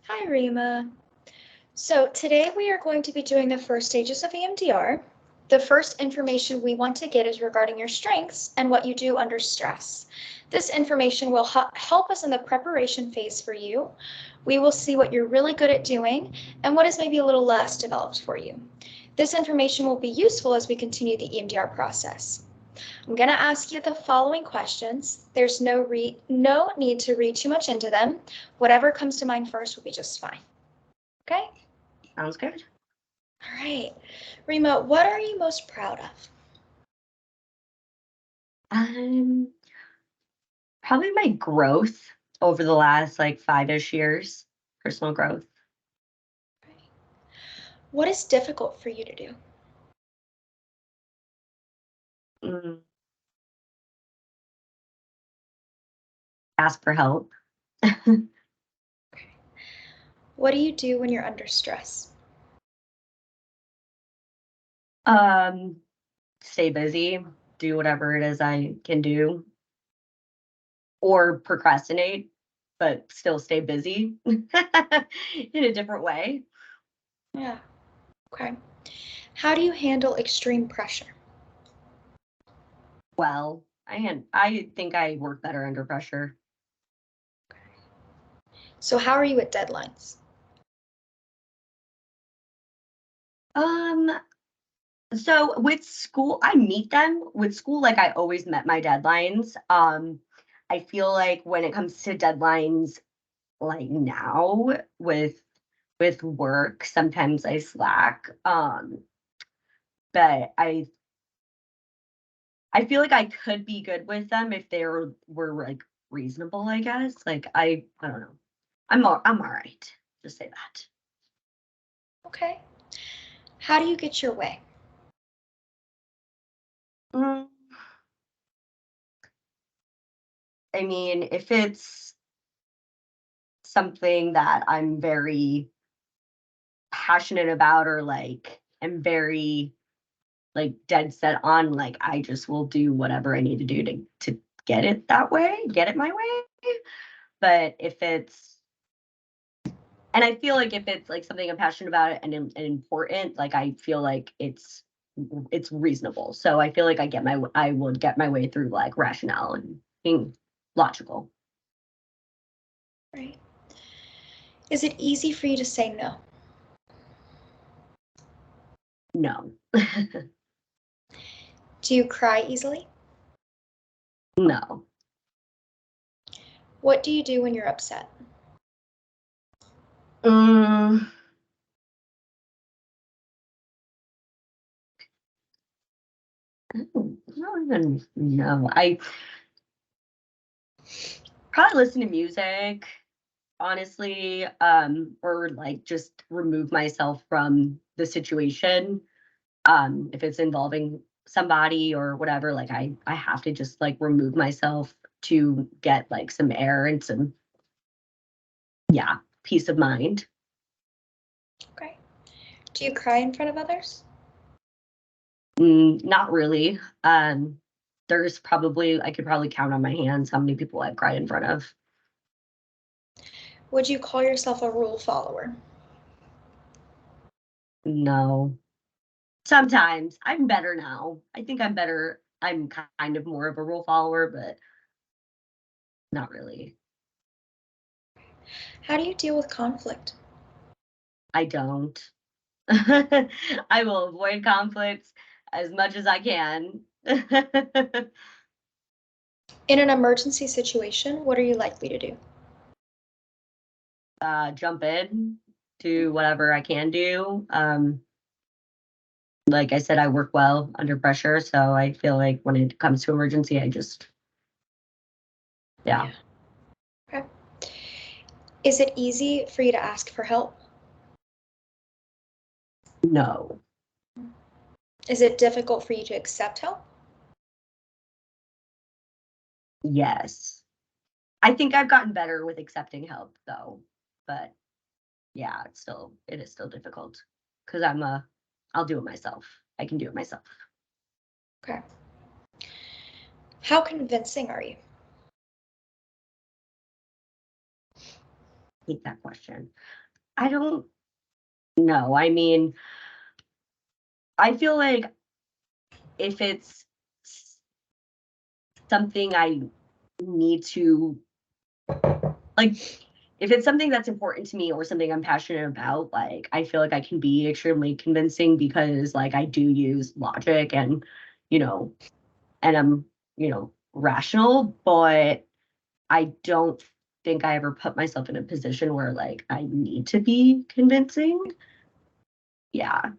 Hi, Rima. So today we are going to be doing the first stages of EMDR. The first information we want to get is regarding your strengths and what you do under stress. This information will help us in the preparation phase for you. We will see what you're really good at doing and what is maybe a little less developed for you. This information will be useful as we continue the EMDR process. I'm going to ask you the following questions. There's no need to read too much into them. Whatever comes to mind first will be just fine. Okay? Sounds good. All right. Rima, what are you most proud of? Probably my growth over the last 5-ish years, personal growth. What is difficult for you to do? Ask for help. What do you do when you're under stress? Stay busy, do whatever it is I can do, or procrastinate, but still stay busy in a different way. Yeah. Okay. How do you handle extreme pressure? Well, I think I work better under pressure. Okay. So how are you at deadlines? So with school, I meet them. With school, I always met my deadlines. I feel like when it comes to deadlines, now with work, sometimes I slack. But I feel like I could be good with them if they were reasonable, I guess. I don't know. I'm all right. Just say that. Okay. How do you get your way? I mean, if it's something that I'm very passionate about or am very dead set on, I just will do whatever I need to do to get it that way, get it my way. But and I feel like if it's something I'm passionate about and important, I feel like it's reasonable. So I feel like I would get my way through rationale and being logical. Right. Is it easy for you to say no? No. Do you cry easily? No. What do you do when you're upset? I don't even know. I probably listen to music, honestly, or just remove myself from the situation. If it's involving somebody or whatever, I have to just remove myself to get some air and some peace of mind. Okay. Do you cry in front of others? Not really. I could probably count on my hands how many people I've cried in front of. Would you call yourself a rule follower? No. Sometimes. I'm better now. I think I'm better. I'm kind of more of a rule follower, but not really. How do you deal with conflict? I don't. I will avoid conflicts as much as I can. In an emergency situation, what are you likely to do? Jump in, do whatever I can do. Like I said, I work well under pressure, so I feel like when it comes to emergency, I just, yeah. Okay. Is it easy for you to ask for help? No. Is it difficult for you to accept help? Yes. I think I've gotten better with accepting help though, but yeah, it is still difficult because I'll do it myself. I can do it myself. Okay. How convincing are you? hate that question. I don't know. I mean, I feel like if it's something I need to, like, if it's something that's important to me or something I'm passionate about, like, I feel like I can be extremely convincing because, like, I do use logic and, you know, and I'm, rational, but I don't think I ever put myself in a position where, like, I need to be convincing. Yeah.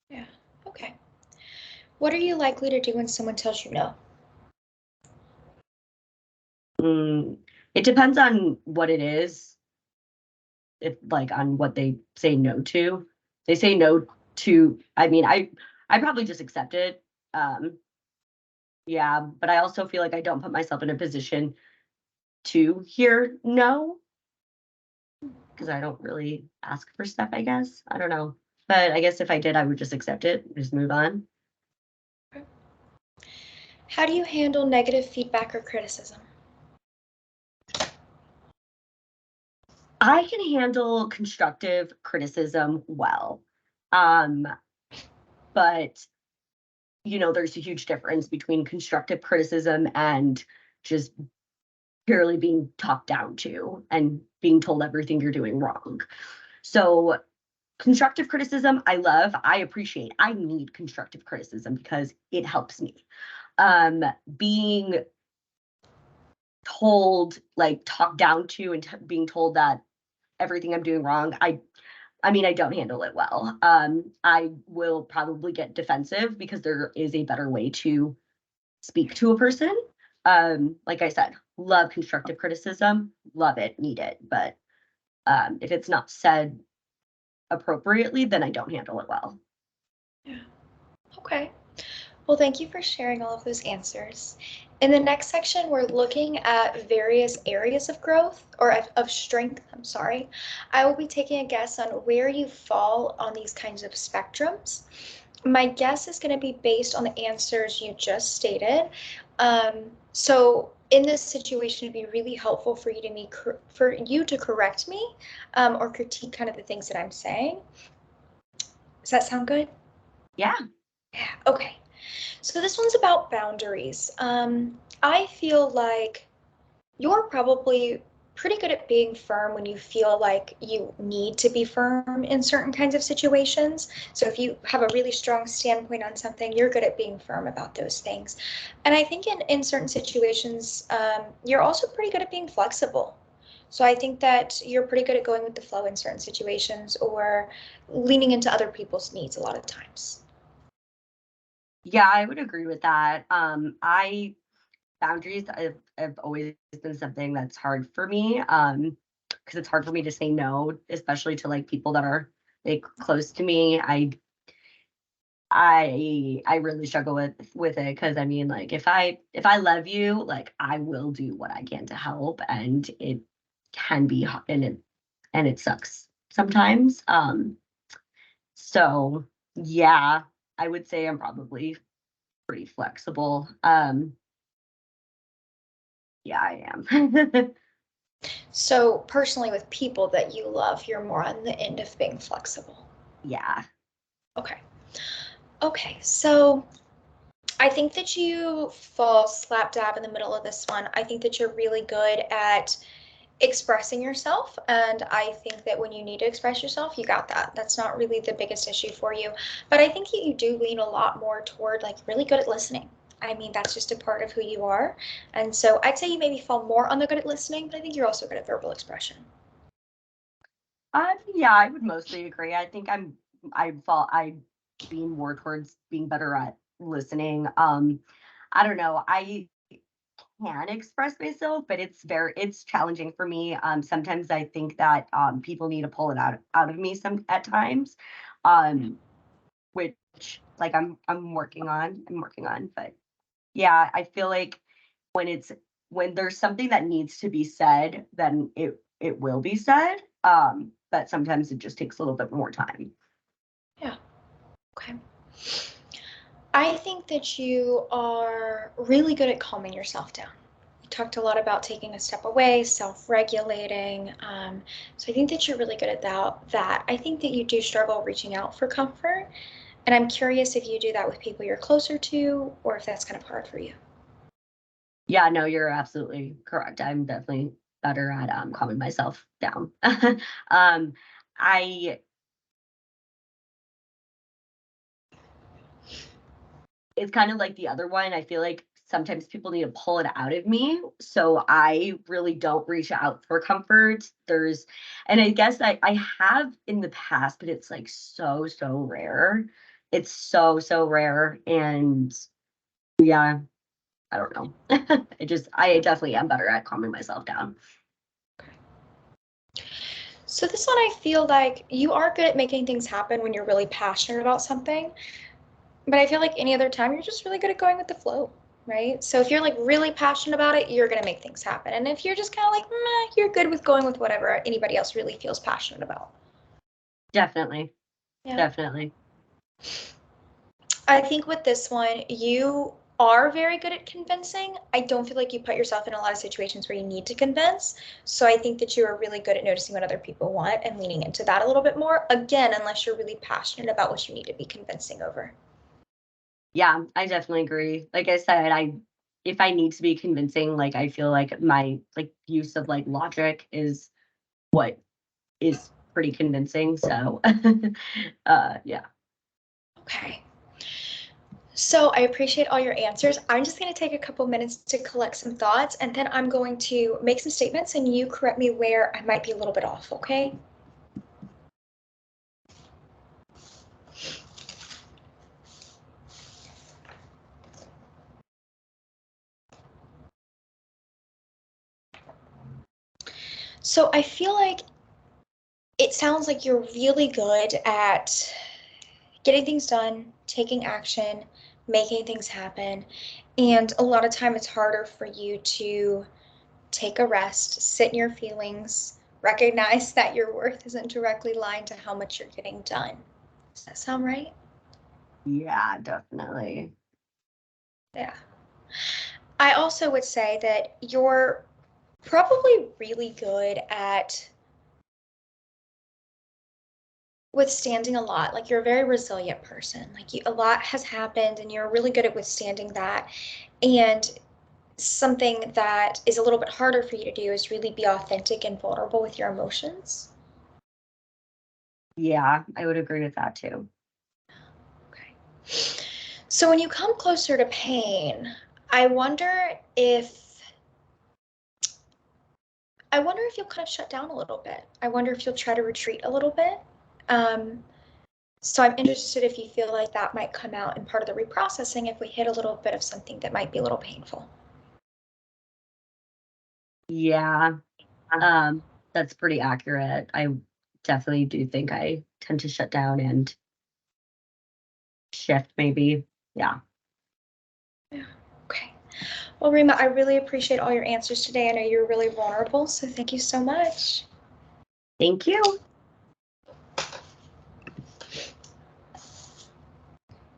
Yeah. Okay. What are you likely to do when someone tells you no? It depends on what it is. If, like, on what they say no to. They say no to, I mean, I probably just accept it. Yeah, but I also feel like I don't put myself in a position to hear no because I don't really ask for stuff, I guess. I don't know. But I guess if I did, I would just accept it and just move on. How do you handle negative feedback or criticism? I can handle constructive criticism well. Um, but there's a huge difference between constructive criticism and just purely being talked down to and being told everything you're doing wrong. So constructive criticism, I love, I appreciate. I need constructive criticism because it helps me. Being told, like, talked down to and being told that everything I'm doing wrong, I mean, I don't handle it well. I will probably get defensive because there is a better way to speak to a person. Like I said, love constructive criticism, love it, need it. But if it's not said appropriately, then I don't handle it well. Yeah. Okay. Well, thank you for sharing all of those answers. In the next section, we're looking at various areas of growth or of strength. I'm sorry. I will be taking a guess on where you fall on these kinds of spectrums. My guess is going to be based on the answers you just stated. So in this situation, it'd be really helpful for you to correct me or critique kind of the things that I'm saying. Does that sound good? Yeah. Yeah. Okay. So this one's about boundaries. I feel like you're probably pretty good at being firm when you feel like you need to be firm in certain kinds of situations. So if you have a really strong standpoint on something, you're good at being firm about those things. And I think in certain situations, you're also pretty good at being flexible. So I think that you're pretty good at going with the flow in certain situations or leaning into other people's needs a lot of times. Yeah, I would agree with that. I boundaries have always been something that's hard for me. Because it's hard for me to say no, especially to, like, people that are, like, close to me. I really struggle with it because I mean, like, if I love you, like, I will do what I can to help, and it can be and it sucks sometimes. So yeah, I would say I'm probably pretty flexible. Yeah, I am. So personally, with people that you love, you're more on the end of being flexible. Yeah. Okay. Okay, so I think that you fall slap dab in the middle of this one. I think that you're really good at expressing yourself, and I think that when you need to express yourself, you got that. That's not really the biggest issue for you. But I think you do lean a lot more toward like really good at listening. I mean, that's just a part of who you are. And so I'd say you maybe fall more on the good at listening, but I think you're also good at verbal expression. Yeah, I would mostly agree. I think I lean more towards being better at listening. I don't know. I can express myself, but it's challenging for me. Sometimes I think that people need to pull it out of me some at times. Which, like, I'm working on, but yeah, I feel like when it's when there's something that needs to be said, then it will be said. But sometimes it just takes a little bit more time. Yeah. Okay. I think that you are really good at calming yourself down. You talked a lot about taking a step away, self-regulating. So I think that you're really good at that. I think that you do struggle reaching out for comfort. And I'm curious if you do that with people you're closer to, or if that's kind of hard for you. Yeah, no, you're absolutely correct. I'm definitely better at calming myself down. um, I It's kind of like the other one. I feel like sometimes people need to pull it out of me. So I really don't reach out for comfort. And I guess I have in the past, but it's like so rare. It's so rare. And yeah, I don't know. I definitely am better at calming myself down. So this one, I feel like you are good at making things happen when you're really passionate about something. But I feel like any other time, you're just really good at going with the flow, right? So if you're like really passionate about it, you're going to make things happen. And if you're just kind of like, meh, you're good with going with whatever anybody else really feels passionate about. Definitely. Yeah. Definitely. I think with this one, you are very good at convincing. I don't feel like you put yourself in a lot of situations where you need to convince. So I think that you are really good at noticing what other people want and leaning into that a little bit more. Again, unless you're really passionate about what you need to be convincing over. Yeah, I definitely agree. Like I said, if I need to be convincing, like I feel like my like use of like logic is what is pretty convincing. So yeah. Okay. So I appreciate all your answers. I'm just going to take a couple minutes to collect some thoughts, and then I'm going to make some statements, and you correct me where I might be a little bit off, okay? So I feel like it sounds like you're really good at getting things done, taking action, making things happen. And a lot of time it's harder for you to take a rest, sit in your feelings, recognize that your worth isn't directly aligned to how much you're getting done. Does that sound right? Yeah, definitely. Yeah. I also would say that you're probably really good at withstanding a lot. Like you're a very resilient person. Like a lot has happened and you're really good at withstanding that. And something that is a little bit harder for you to do is really be authentic and vulnerable with your emotions. Yeah, I would agree with that too. Okay. So when you come closer to pain, I wonder if I wonder if you'll kind of shut down a little bit. I wonder if you'll try to retreat a little bit. Um, so I'm interested if you feel like that might come out in part of the reprocessing if we hit a little bit of something that might be a little painful. Yeah, um, that's pretty accurate. I definitely do think I tend to shut down and shift maybe. Yeah. Yeah. Okay. Well, Rima, I really appreciate all your answers today. I know you're really vulnerable, so thank you so much. Thank you.